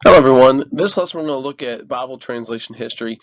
Hello everyone, this lesson we're going to look at Bible translation history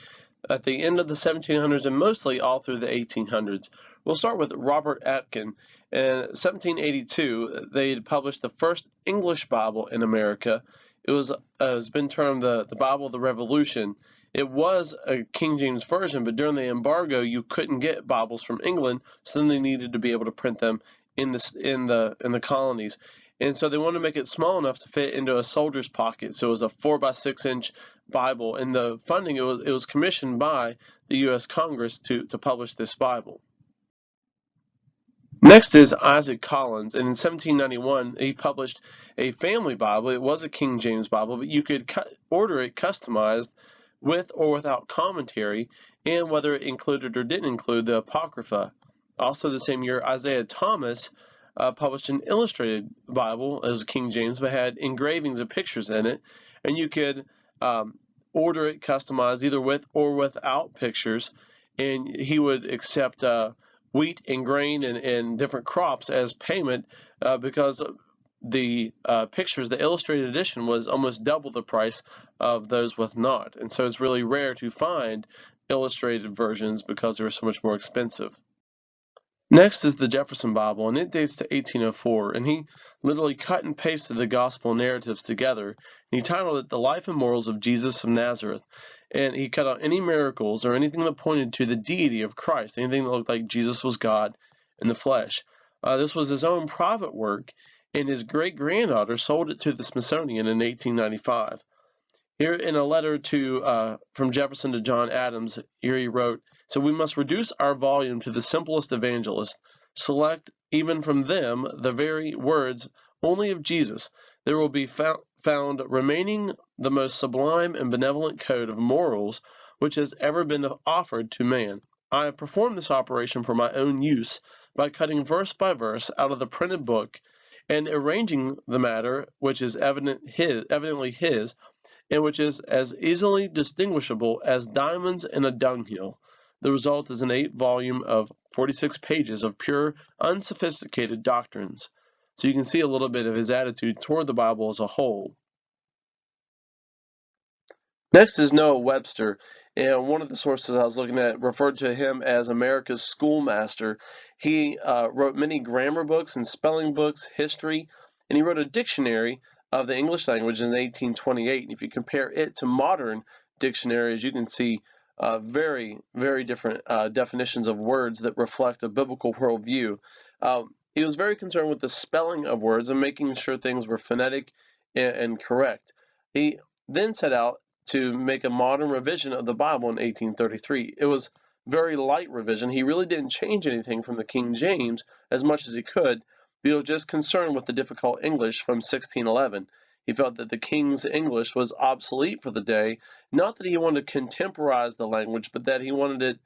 at the end of the 1700s and mostly all through the 1800s. We'll start with Robert Aitken. In 1782, they had published the first English Bible in America. It has been termed the Bible of the Revolution. It was a King James version, but during the embargo, you couldn't get Bibles from England, so then they needed to be able to print them in the colonies. And so they wanted to make it small enough to fit into a soldier's pocket. So it was a 4 by 6 inch Bible, and the funding it was commissioned by the U.S. Congress to publish this Bible. Next is Isaac Collins, and in 1791 he published a family Bible. It was a King James Bible, but you could order it customized with or without commentary, and whether it included or didn't include the Apocrypha. Also the same year, Isaiah Thomas published an illustrated Bible as King James, but had engravings of pictures in it, and you could order it customized either with or without pictures, and he would accept wheat and grain and different crops as payment because the pictures, the illustrated edition, was almost double the price of those with not, and so it's really rare to find illustrated versions because they're so much more expensive. Next is the Jefferson Bible, and it dates to 1804, and he literally cut and pasted the gospel narratives together, and he titled it The Life and Morals of Jesus of Nazareth, and he cut out any miracles or anything that pointed to the deity of Christ, anything that looked like Jesus was God in the flesh. This was his own private work, and his great-granddaughter sold it to the Smithsonian in 1895. Here in a letter from Jefferson to John Adams, here he wrote, "So we must reduce our volume to the simplest evangelists, select even from them the very words only of Jesus. There will be found remaining the most sublime and benevolent code of morals which has ever been offered to man. I have performed this operation for my own use by cutting verse by verse out of the printed book and arranging the matter which is evidently his, and which is as easily distinguishable as diamonds in a dunghill. The result is an 8 volume of 46 pages of pure, unsophisticated doctrines." So you can see a little bit of his attitude toward the Bible as a whole. Next is Noah Webster, and one of the sources I was looking at referred to him as America's schoolmaster. He wrote many grammar books and spelling books, history, and he wrote a dictionary of the English language in 1828. And if you compare it to modern dictionaries, you can see very, very different definitions of words that reflect a biblical worldview. He was very concerned with the spelling of words and making sure things were phonetic and correct. He then set out to make a modern revision of the Bible in 1833. It was very light revision. He really didn't change anything from the King James as much as he could, but he was just concerned with the difficult English from 1611. He felt that the King's English was obsolete for the day, not that he wanted to contemporize the language, but that he wanted it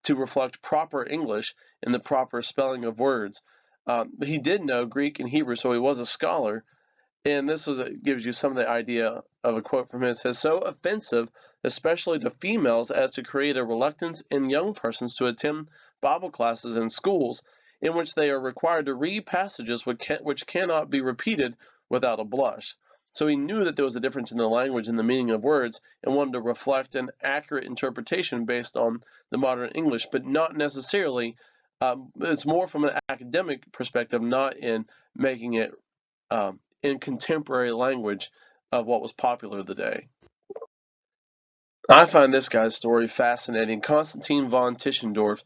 to reflect proper English and the proper spelling of words. But he did know Greek and Hebrew, so he was a scholar. And this gives you some of the idea of a quote from him. It says, "So offensive, especially to females, as to create a reluctance in young persons to attend Bible classes in schools, in which they are required to read passages which cannot be repeated without a blush." So he knew that there was a difference in the language and the meaning of words, and wanted to reflect an accurate interpretation based on the modern English, but not necessarily. It's more from an academic perspective, not in making it in contemporary language of what was popular of the day. I find this guy's story fascinating. Constantine von Tischendorf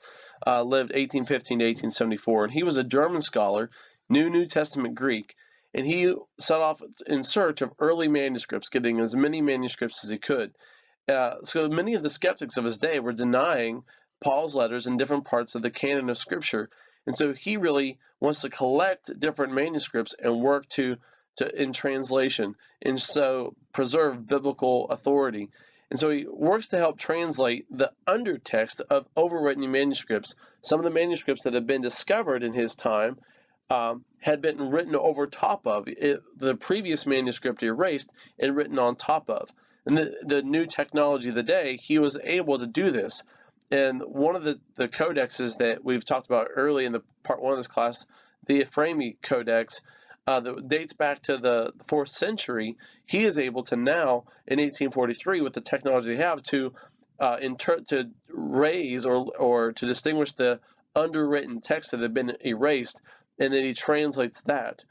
lived 1815 to 1874, and he was a German scholar, knew New Testament Greek, and he set off in search of early manuscripts, getting as many manuscripts as he could. So many of the skeptics of his day were denying Paul's letters in different parts of the canon of Scripture, and so he really wants to collect different manuscripts and work in translation, and so preserve biblical authority. And so he works to help translate the undertext of overwritten manuscripts. Some of the manuscripts that have been discovered in his time had been written over top of it, the previous manuscript erased and written on top of. And the new technology of the day, he was able to do this. And one of the codexes that we've talked about early in the part one of this class, the Ephraimi Codex, that dates back to the 4th century, he is able to now, in 1843, with the technology they have, to raise or to distinguish the underwritten texts that have been erased, and then he translates that.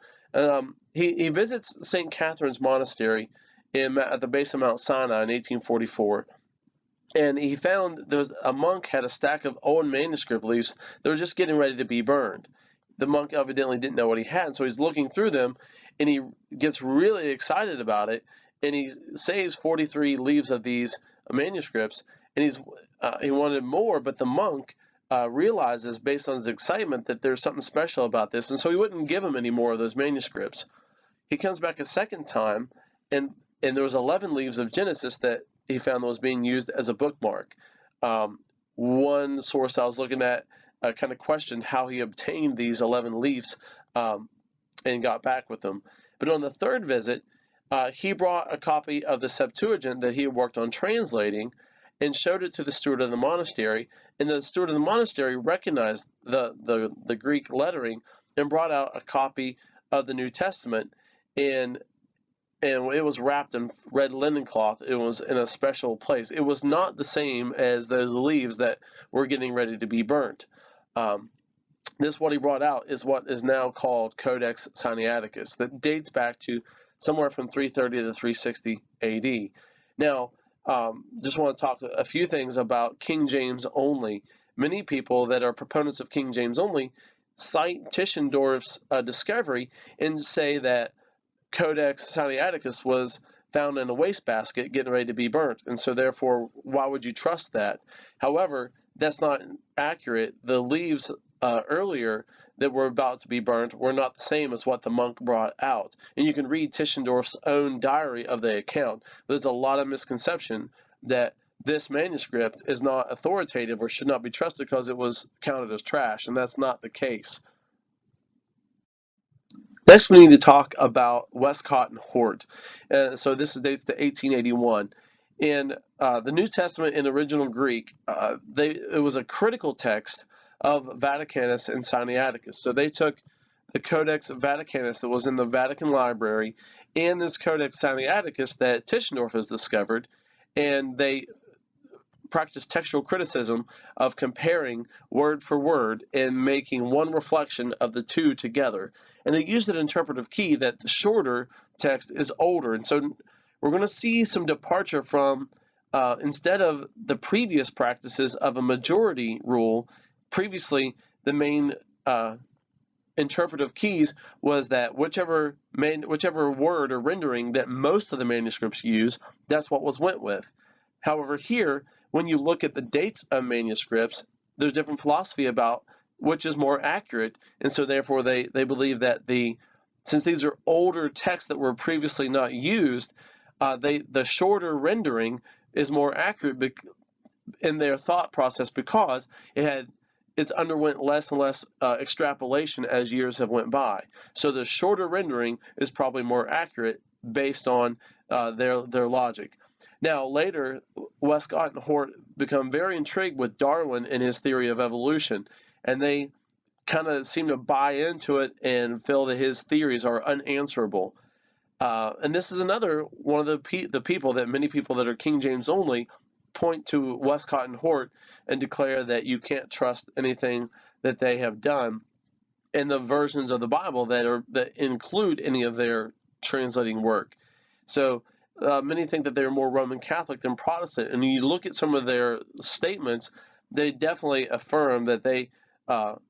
He visits St. Catherine's Monastery at the base of Mount Sinai in 1844. And he found a monk had a stack of old manuscript leaves that were just getting ready to be burned. The monk evidently didn't know what he had, so he's looking through them, and he gets really excited about it, and he saves 43 leaves of these manuscripts, and he wanted more, but the monk realizes, based on his excitement, that there's something special about this, and so he wouldn't give him any more of those manuscripts. He comes back a second time, and there was 11 leaves of Genesis that he found that was being used as a bookmark. One source I was looking at kind of questioned how he obtained these 11 leaves and got back with them. But on the third visit, he brought a copy of the Septuagint that he had worked on translating and showed it to the steward of the monastery. And the steward of the monastery recognized the Greek lettering and brought out a copy of the New Testament, and it was wrapped in red linen cloth. It was in a special place. It was not the same as those leaves that were getting ready to be burnt. This, what he brought out, is what is now called Codex Sinaiticus, that dates back to somewhere from 330 to 360 AD. Now, just want to talk a few things about King James only. Many people that are proponents of King James only cite Tischendorf's discovery and say that Codex Sinaiticus was found in a wastebasket getting ready to be burnt, and so therefore, why would you trust that? However, that's not accurate. The leaves earlier that were about to be burnt were not the same as what the monk brought out. And you can read Tischendorf's own diary of the account. There's a lot of misconception that this manuscript is not authoritative or should not be trusted because it was counted as trash, and that's not the case. Next, we need to talk about Westcott and Hort. So this dates to 1881. And the New Testament in original Greek, it was a critical text of Vaticanus and Sinaiticus. So they took the Codex Vaticanus that was in the Vatican Library and this Codex Sinaiticus that Tischendorf has discovered, and they practiced textual criticism of comparing word for word and making one reflection of the two together. And they used an interpretive key that the shorter text is older. And so we're going to see some departure from, instead of the previous practices of a majority rule, previously the main interpretive keys was that whichever word or rendering that most of the manuscripts use, that's what was went with. However, here, when you look at the dates of manuscripts, there's different philosophy about which is more accurate, and so therefore they believe that since these are older texts that were previously not used, the shorter rendering is more accurate in their thought process because it's underwent less and less extrapolation as years have went by. So the shorter rendering is probably more accurate based on their logic. Now, later, Westcott and Hort become very intrigued with Darwin and his theory of evolution, and they kind of seem to buy into it and feel that his theories are unanswerable. And this is another one of the people that many people that are King James only point to Westcott and Hort and declare that you can't trust anything that they have done in the versions of the Bible that include any of their translating work. So many think that they're more Roman Catholic than Protestant, and you look at some of their statements, they definitely affirm that they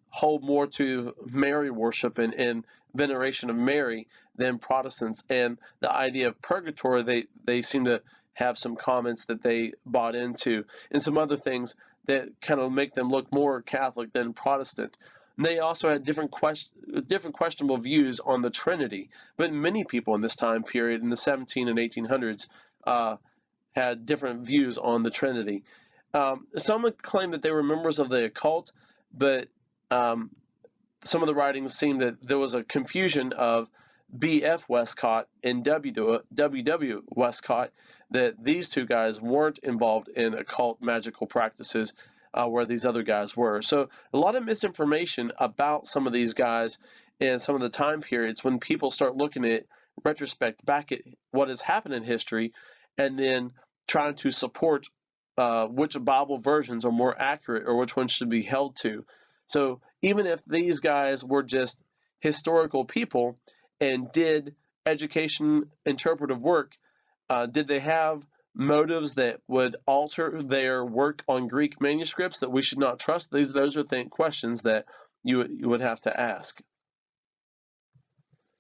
hold more to Mary worship and veneration of Mary than Protestants, and the idea of purgatory, they seem to have some comments that they bought into, and some other things that kind of make them look more Catholic than Protestant. And they also had different questionable views on the Trinity, but many people in this time period, in the 17 and 1800s, had different views on the Trinity. Some claim that they were members of the occult, but some of the writings seem that there was a confusion of B.F. Westcott and W.W. Westcott, that these two guys weren't involved in occult magical practices where these other guys were. So a lot of misinformation about some of these guys, and some of the time periods when people start looking at retrospect back at what has happened in history, and then trying to support which Bible versions are more accurate or which ones should be held to. So even if these guys were just historical people and did education interpretive work, did they have motives that would alter their work on Greek manuscripts that we should not trust? Those are questions that you would have to ask.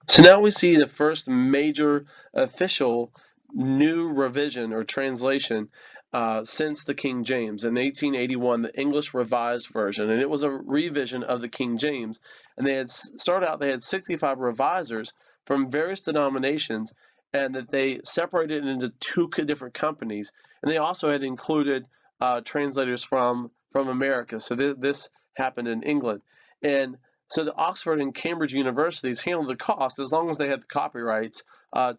So now we see the first major official new revision or translation since the King James. In 1881, the English Revised Version, and it was a revision of the King James. And they had started out, they had 65 revisers from various denominations, and that they separated it into two different companies. And they also had included translators from America. So this happened in England. And so the Oxford and Cambridge universities handled the cost as long as they had the copyrights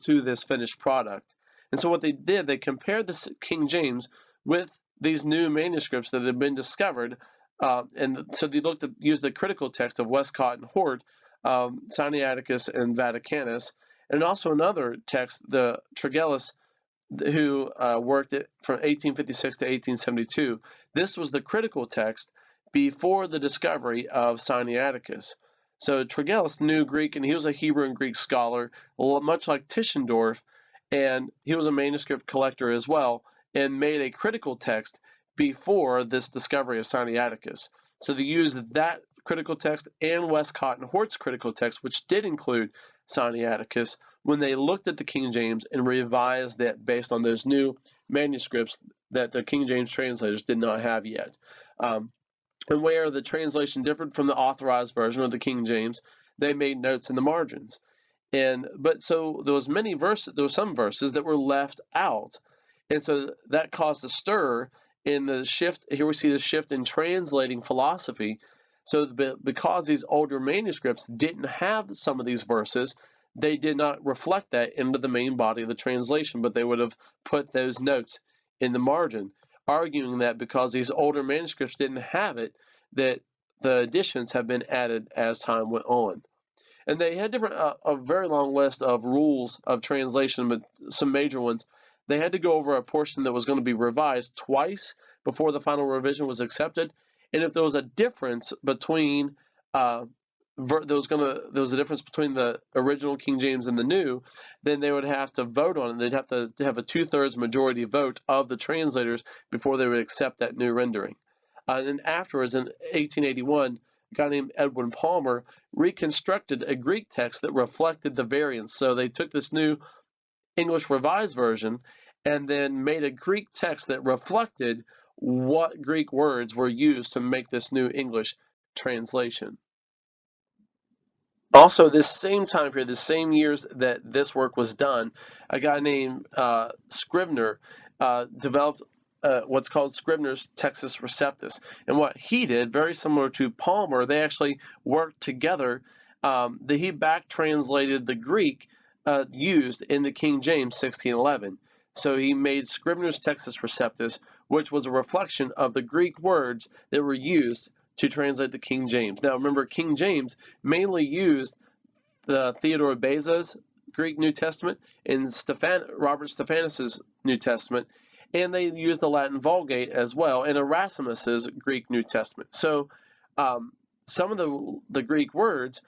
to this finished product. And so what they did, they compared the King James with these new manuscripts that had been discovered. And so they used the critical text of Westcott and Hort, Sinaiticus and Vaticanus, and also another text, the Tregelles, who worked from 1856 to 1872. This was the critical text before the discovery of Sinaiticus. So Tregelles knew Greek, and he was a Hebrew and Greek scholar, much like Tischendorf, and he was a manuscript collector as well, and made a critical text before this discovery of Sinaiticus. So they used that critical text and Westcott and Hort's critical text, which did include Sinaiticus, when they looked at the King James and revised that based on those new manuscripts that the King James translators did not have yet. And where the translation differed from the authorized version of the King James, they made notes in the margins. But so there was some verses that were left out, and so that caused a stir in the shift. Here we see the shift in translating philosophy. So because these older manuscripts didn't have some of these verses, they did not reflect that into the main body of the translation, but they would have put those notes in the margin, arguing that because these older manuscripts didn't have it, that the additions have been added as time went on. And they had a very long list of rules of translation, but some major ones. They had to go over a portion that was going to be revised twice before the final revision was accepted. And if there was a difference between there was a difference between the original King James and the new, then they would have to vote on it. They'd have to have a 2/3 majority vote of the translators before they would accept that new rendering. And afterwards, in 1881, a guy named Edwin Palmer reconstructed a Greek text that reflected the variants. So they took this new English Revised Version and then made a Greek text that reflected what Greek words were used to make this new English translation. Also, this same time period, the same years that this work was done, a guy named Scrivener developed what's called Scrivener's Textus Receptus. And what he did, very similar to Palmer, they actually worked together. He back translated the Greek used in the King James 1611. So he made Scrivener's Textus Receptus, which was a reflection of the Greek words that were used to translate the King James. Now remember, King James mainly used the Theodore Beza's Greek New Testament and Robert Stephanus's New Testament, and they used the Latin Vulgate as well, and Erasmus's Greek New Testament. So some of the Greek words,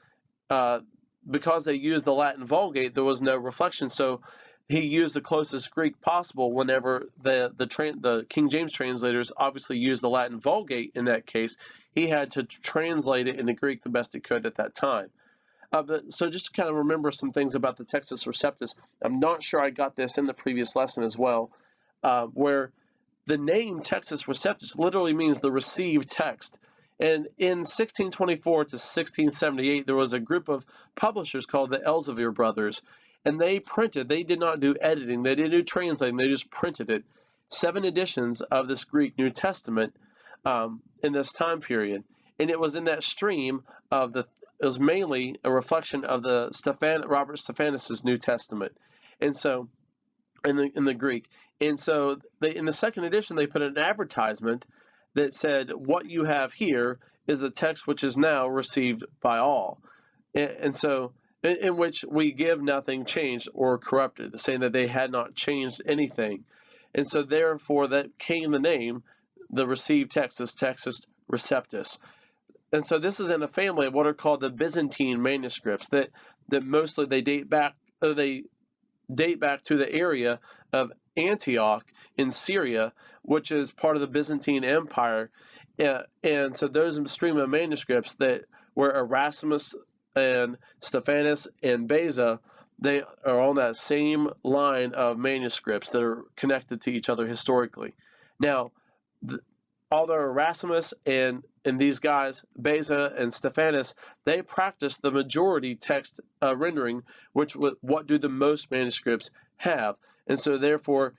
because they used the Latin Vulgate, there was no reflection. So he used the closest Greek possible whenever the King James translators obviously used the Latin Vulgate in that case. He had to translate it into Greek the best he could at that time. So just to kind of remember some things about the Textus Receptus, I'm not sure I got this in the previous lesson as well, where the name Textus Receptus literally means the received text. And in 1624 to 1678, there was a group of publishers called the Elsevier Brothers, and they did not do editing, they didn't do translating, they just printed it. 7 editions of this Greek New Testament in this time period. And it was in that stream of it was mainly a reflection of the Robert Stephanus's New Testament. And so, in the Greek. And so in the second edition, they put an advertisement that said, what you have here is a text which is now received by all. And so in which we give nothing changed or corrupted, saying that they had not changed anything. And so therefore that came the name, the received text is Textus Receptus. And so this is in a family of what are called the Byzantine manuscripts that mostly they date back to the area of Antioch in Syria, which is part of the Byzantine Empire. And so those stream of manuscripts that were Erasmus and Stephanus and Beza, they are on that same line of manuscripts that are connected to each other historically. Now, although Erasmus and these guys, Beza and Stephanus, they practiced the majority text rendering, which what do the most manuscripts have. And so therefore,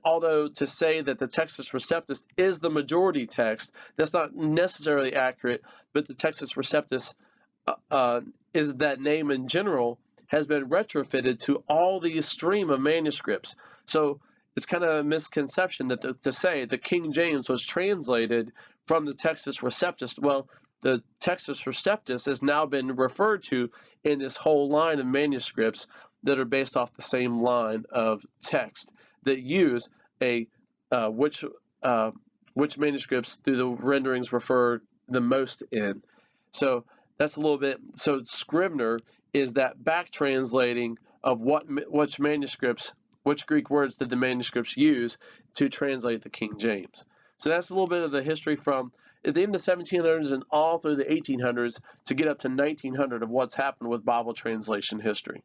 although to say that the Textus Receptus is the majority text, that's not necessarily accurate, but the Textus Receptus is that name in general has been retrofitted to all these stream of manuscripts. So it's kind of a misconception that to say the King James was translated from the Textus Receptus. Well, the Textus Receptus has now been referred to in this whole line of manuscripts that are based off the same line of text that use a which manuscripts do the renderings refer the most in. So that's a little bit. So Scrivener is that back translating of which manuscripts, which Greek words did the manuscripts use to translate the King James. So that's a little bit of the history from at the end of the 1700s and all through the 1800s to get up to 1900 of what's happened with Bible translation history.